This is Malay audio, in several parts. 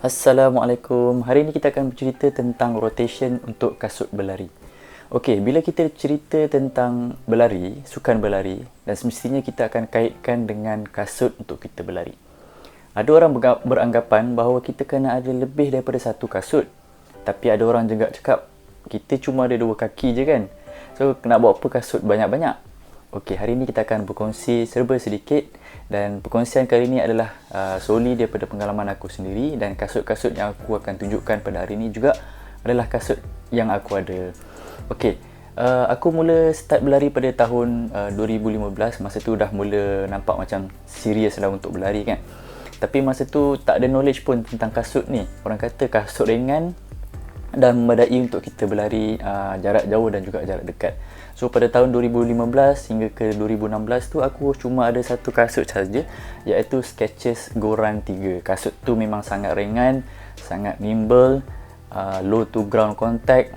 Assalamualaikum. Hari ini kita akan bercerita tentang rotation untuk kasut berlari. Okey, bila kita cerita tentang berlari, sukan berlari, dan semestinya kita akan kaitkan dengan kasut untuk kita berlari. Ada orang beranggapan bahawa kita kena ada lebih daripada satu kasut. Tapi ada orang juga cakap, kita cuma ada dua kaki je kan. So, nak buat apa kasut banyak-banyak? Okey, hari ini kita akan berkongsi serba sedikit dan perkongsian kali ini adalah solely daripada pengalaman aku sendiri, dan kasut-kasut yang aku akan tunjukkan pada hari ini juga adalah kasut yang aku ada. Okey, aku mula start berlari pada tahun 2015. Masa tu dah mula nampak macam serius lah untuk berlari kan. Tapi masa tu tak ada knowledge pun tentang kasut ni. Orang kata kasut ringan dan memadai untuk kita berlari jarak jauh dan juga jarak dekat. So pada tahun 2015 hingga ke 2016 tu aku cuma ada satu kasut saja, iaitu Skechers Go Run 3. Kasut tu memang sangat ringan, sangat nimble, low to ground contact,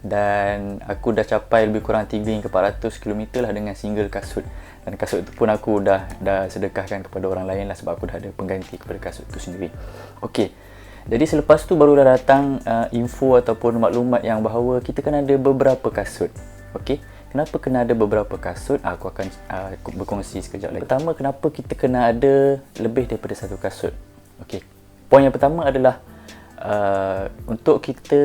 dan aku dah capai lebih kurang 3 hingga 400 km lah dengan single kasut. Dan kasut tu pun aku dah sedekahkan kepada orang lain lah, sebab aku dah ada pengganti kepada kasut tu sendiri. Okey, jadi selepas tu baru dah datang info ataupun maklumat yang bahawa kita kan ada beberapa kasut. Okey, kenapa kena ada beberapa kasut? Aku akan berkongsi sekejap lagi. Pertama, kenapa kita kena ada lebih daripada satu kasut? Okey, poin yang pertama adalah untuk kita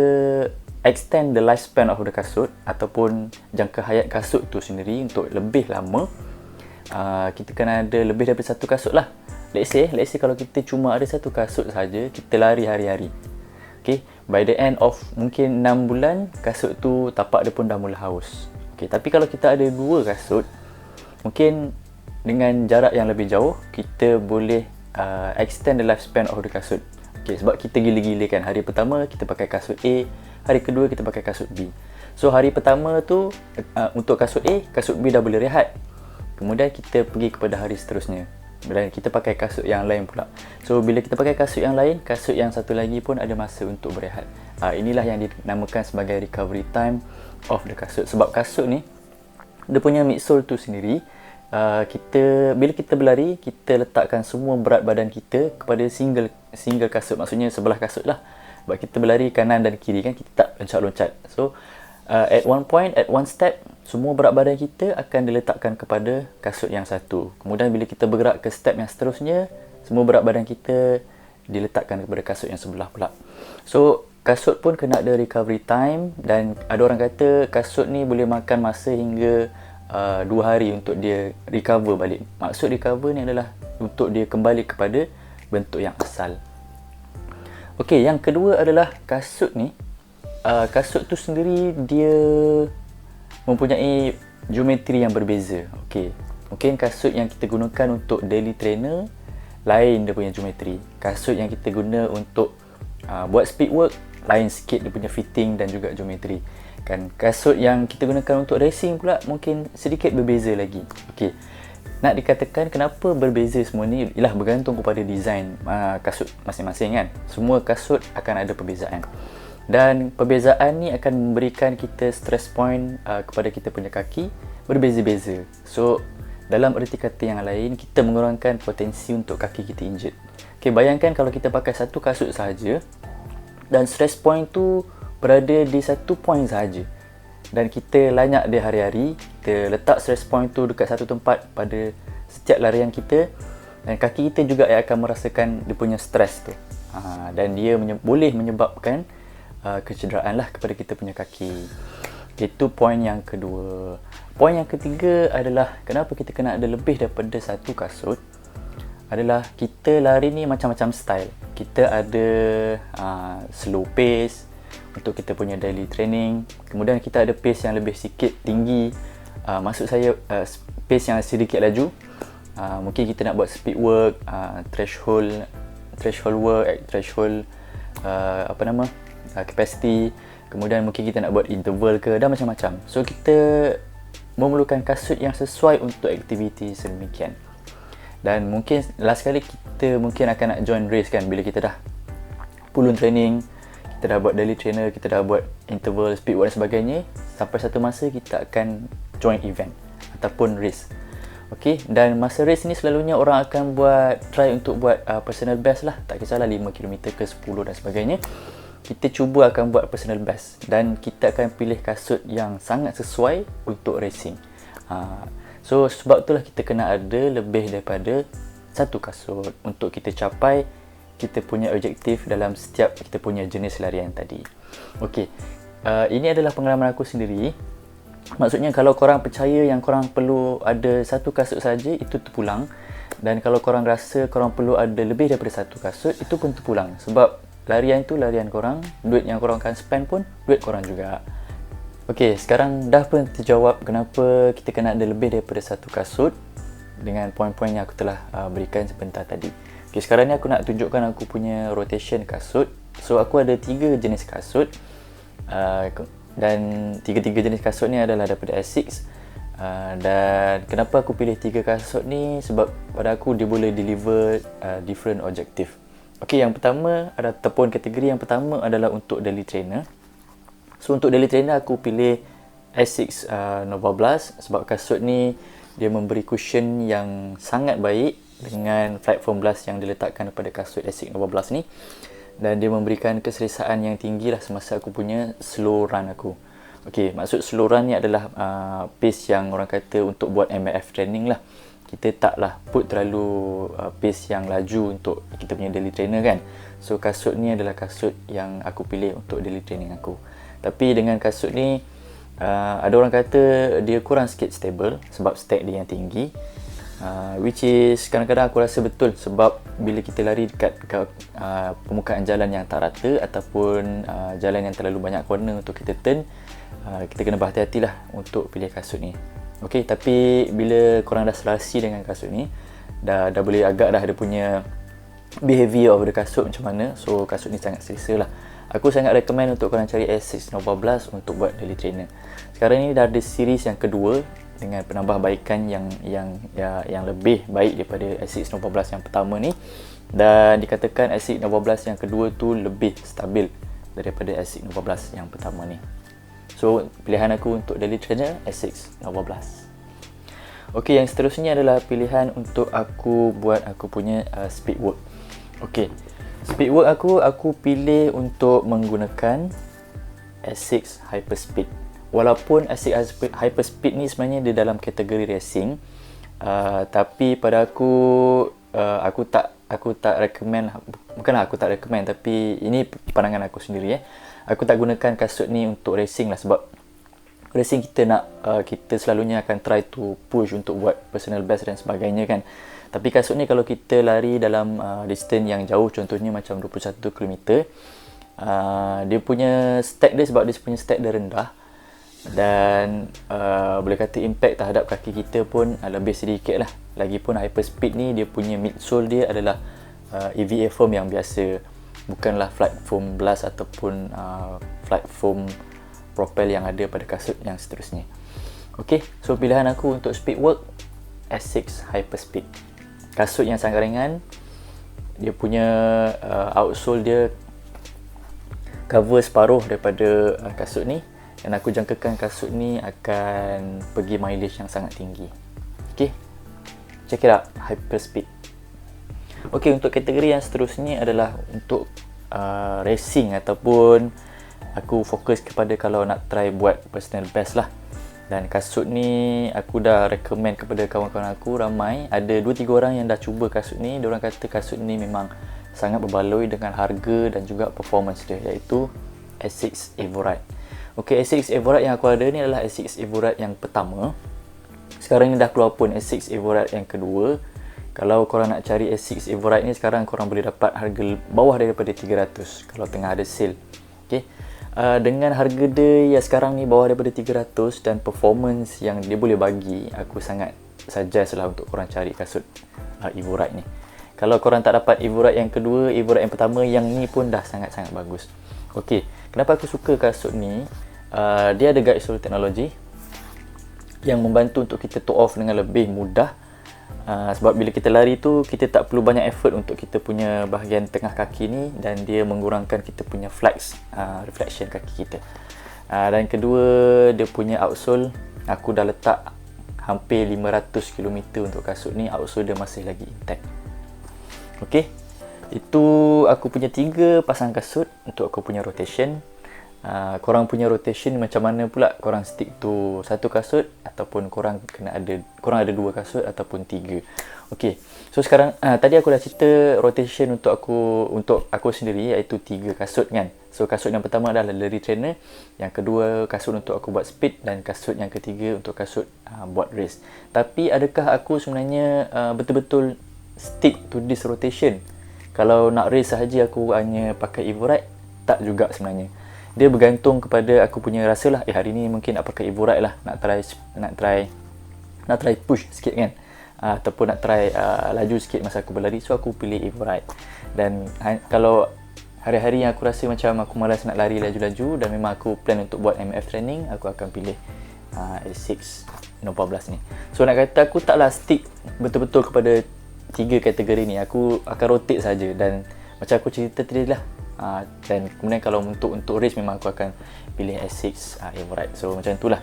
extend the lifespan of the kasut ataupun jangka hayat kasut tu sendiri untuk lebih lama, kita kena ada lebih daripada satu kasut lah. Let's say kalau kita cuma ada satu kasut saja, kita lari hari-hari. Okay, by the end of mungkin 6 bulan, kasut tu tapak dia pun dah mula haus. Okay, tapi kalau kita ada dua kasut, mungkin dengan jarak yang lebih jauh, kita boleh extend the lifespan of the kasut. Okay, sebab kita gila-gila kan. Hari pertama kita pakai kasut A, hari kedua kita pakai kasut B. So hari pertama tu untuk kasut A, kasut B dah boleh rehat. Kemudian kita pergi kepada hari seterusnya dan kita pakai kasut yang lain pula. So bila kita pakai kasut yang lain, kasut yang satu lagi pun ada masa untuk berehat. Inilah yang dinamakan sebagai recovery time of the kasut. Sebab kasut ni, dia punya midsole tu sendiri, bila kita berlari, kita letakkan semua berat badan kita kepada single kasut. Maksudnya sebelah kasut lah. Sebab kita berlari kanan dan kiri kan, kita tak loncat-loncat. So at one point, at one step, semua berat badan kita akan diletakkan kepada kasut yang satu. Kemudian bila kita bergerak ke step yang seterusnya, semua berat badan kita diletakkan kepada kasut yang sebelah pula. So kasut pun kena ada recovery time, dan ada orang kata kasut ni boleh makan masa hingga 2 hari untuk dia recover balik. Maksud recover ni adalah untuk dia kembali kepada bentuk yang asal. Okey, yang kedua adalah kasut ni. Kasut tu sendiri dia mempunyai geometri yang berbeza. Okey, mungkin kasut yang kita gunakan untuk daily trainer lain dia punya geometri. Kasut yang kita guna untuk buat speed work lain sikit dia punya fitting dan juga geometri. Kan, kasut yang kita gunakan untuk racing pula mungkin sedikit berbeza lagi. Okey, nak dikatakan kenapa berbeza semua ni, ialah bergantung kepada design kasut masing-masing kan. Semua kasut akan ada perbezaan. Dan perbezaan ni akan memberikan kita stress point kepada kita punya kaki berbeza-beza. So, dalam erti kata yang lain, kita mengurangkan potensi untuk kaki kita injured. Okay, bayangkan kalau kita pakai satu kasut sahaja dan stress point tu berada di satu point sahaja, dan kita lanyak dia hari-hari, kita letak stress point tu dekat satu tempat pada setiap larian kita, dan kaki kita juga akan merasakan dia punya stress tu. Dan dia boleh menyebabkan kecederaan lah kepada kita punya kaki. Itu poin yang kedua. Poin yang ketiga adalah kenapa kita kena ada lebih daripada satu kasut, adalah kita lari ni macam-macam style. Kita ada slow pace untuk kita punya daily training. Kemudian kita ada pace yang lebih sikit tinggi. Maksud saya pace yang sedikit laju. Mungkin kita nak buat speed work, threshold work, threshold capacity. Kemudian mungkin kita nak buat interval ke, dan macam-macam. So kita memerlukan kasut yang sesuai untuk aktiviti sedemikian. Dan mungkin last kali kita mungkin akan nak join race kan, bila kita dah full training, kita dah buat daily trainer, kita dah buat interval, speed work dan sebagainya. Sampai satu masa kita akan join event ataupun race. Okey, dan masa race ni selalunya orang akan try untuk buat personal best lah. Tak kisahlah 5km ke 10 dan sebagainya. Kita cuba akan buat personal best dan kita akan pilih kasut yang sangat sesuai untuk racing. So sebab itulah kita kena ada lebih daripada satu kasut untuk kita capai kita punya objektif dalam setiap kita punya jenis larian tadi. Okey, ini adalah pengalaman aku sendiri. Maksudnya kalau korang percaya yang korang perlu ada satu kasut saja, itu terpulang. Dan kalau korang rasa korang perlu ada lebih daripada satu kasut, itu pun terpulang. Sebab larian tu larian korang, duit yang korang akan spend pun duit korang juga. Okey, sekarang dah pun terjawab kenapa kita kena ada lebih daripada satu kasut dengan poin-poin yang aku telah berikan sebentar tadi. Okey, sekarang ni aku nak tunjukkan aku punya rotation kasut. So aku ada 3 jenis kasut. Dan tiga-tiga jenis kasut ni adalah daripada Asics. Dan kenapa aku pilih 3 kasut ni? Sebab pada aku dia boleh deliver different objective. Okey, yang pertama ataupun kategori yang pertama adalah untuk daily trainer. So untuk daily trainer aku pilih Asics Nova Blast sebab kasut ni dia memberi cushion yang sangat baik dengan flight foam blast yang diletakkan pada kasut Asics Nova Blast ni, dan dia memberikan keselesaan yang tinggi lah semasa aku punya slow run aku. Okey, maksud slow run ni adalah pace yang orang kata untuk buat MAF training lah. Kita taklah put terlalu pace yang laju untuk kita punya daily trainer kan. So kasut ni adalah kasut yang aku pilih untuk daily training aku. Tapi dengan kasut ni ada orang kata dia kurang sikit stable sebab stack dia yang tinggi. Which is kadang-kadang aku rasa betul sebab bila kita lari dekat permukaan jalan yang tak rata ataupun jalan yang terlalu banyak corner untuk kita turn, kita kena berhati-hatilah untuk pilih kasut ni. Okey, tapi bila korang dah selasi dengan kasut ni, dah boleh agak dah ada punya behaviour of the kasut macam mana. So kasut ni sangat selesa lah. Aku sangat recommend untuk korang cari Asics Nova Blast untuk buat daily trainer. Sekarang ni dah ada series yang kedua dengan penambahbaikan yang lebih baik daripada Asics Nova Blast yang pertama ni, dan dikatakan Asics Nova Blast yang kedua tu lebih stabil daripada Asics Nova Blast yang pertama ni. So pilihan aku untuk daily trainer Asics Nova Blast. Okey, yang seterusnya adalah pilihan untuk aku buat aku punya speed work. Okey, speed work aku pilih untuk menggunakan Asics Hyperspeed. Walaupun Asics Hyperspeed ni sebenarnya dia dalam kategori racing, tapi pada aku tak recommend, bukanlah aku tak recommend, tapi ini pandangan aku sendiri. Aku tak gunakan kasut ni untuk racing lah, sebab racing kita selalunya akan try to push untuk buat personal best dan sebagainya kan. Tapi kasut ni kalau kita lari dalam distance yang jauh, contohnya macam 21km, dia punya stack dia, sebab dia punya stack dia rendah, dan boleh kata impact terhadap kaki kita pun lebih sedikit lah. Lagipun Hyperspeed ni dia punya midsole dia adalah EVA foam yang biasa, bukanlah flight foam blast ataupun flight foam propel yang ada pada kasut yang seterusnya. Okey, so pilihan aku untuk speed work Asics Hyperspeed. Kasut yang sangat ringan, dia punya outsole dia cover separuh daripada kasut ni, dan aku jangkakan kasut ni akan pergi mileage yang sangat tinggi. Okey, check it out, Hyperspeed. Okey, untuk kategori yang seterusnya adalah untuk racing, ataupun aku fokus kepada kalau nak try buat personal best lah. Dan kasut ni aku dah recommend kepada kawan-kawan aku ramai. Ada 2-3 orang yang dah cuba kasut ni. Diorang kata kasut ni memang sangat berbaloi dengan harga dan juga performance dia, iaitu Asics Evoride. Okey, Asics Evoride yang aku ada ni adalah Asics Evoride yang pertama. Sekarang ni dah keluar pun Asics Evoride yang kedua. Kalau korang nak cari Asics Evoride ni, sekarang korang boleh dapat harga bawah daripada 300 kalau tengah ada sale. Okey, dengan harga dia ya sekarang ni bawah daripada 300 dan performance yang dia boleh bagi, aku sangat suggest lah untuk korang cari kasut Evoride ni. Kalau korang tak dapat Evoride yang kedua, Evoride yang pertama, yang ni pun dah sangat-sangat bagus. Okey, kenapa aku suka kasut ni? Dia ada guide sole teknologi yang membantu untuk kita toe off dengan lebih mudah. Sebab bila kita lari tu, kita tak perlu banyak effort untuk kita punya bahagian tengah kaki ni, dan dia mengurangkan kita punya flex, reflection kaki kita. Dan kedua, dia punya outsole aku dah letak hampir 500 km untuk kasut ni, outsole dia masih lagi intact. Okey, itu aku punya 3 pasang kasut untuk aku punya rotation. Korang punya rotation macam mana pula? Korang stick to satu kasut ataupun korang ada 2 kasut ataupun 3. Okey. So sekarang tadi aku dah cerita rotation untuk aku sendiri, iaitu 3 kasut kan. So kasut yang pertama adalah lari trainer, yang kedua kasut untuk aku buat speed, dan kasut yang ketiga untuk kasut buat race. Tapi adakah aku sebenarnya betul-betul stick to this rotation? Kalau nak race sahaja aku hanya pakai Evo Ride? Tak juga sebenarnya. Dia bergantung kepada aku punya rasa lah. Hari ni mungkin nak pakai Evo Ride lah, nak try push sikit kan, ataupun nak try laju sikit masa aku berlari, so aku pilih Evo Ride. Dan kalau hari-hari yang aku rasa macam aku malas nak lari laju-laju dan memang aku plan untuk buat MF training, aku akan pilih A6 14 ni. So nak kata aku taklah stick betul-betul kepada 3 kategori ni. Aku akan rotate saja, dan macam aku cerita tadi lah, dan kemudian kalau untuk race memang aku akan pilih S6 Evo Ride. So macam itulah.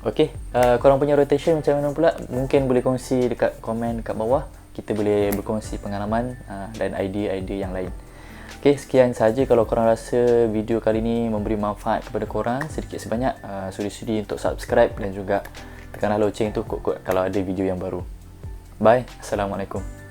Okey, korang punya rotation macam mana pula? Mungkin boleh kongsi dekat komen dekat bawah. Kita boleh berkongsi pengalaman dan idea-idea yang lain. Okey, sekian sahaja. Kalau korang rasa video kali ni memberi manfaat kepada korang sedikit sebanyak, sudi-sudi untuk subscribe dan juga tekanlah loceng tu kalau ada video yang baru. Bye. Assalamualaikum.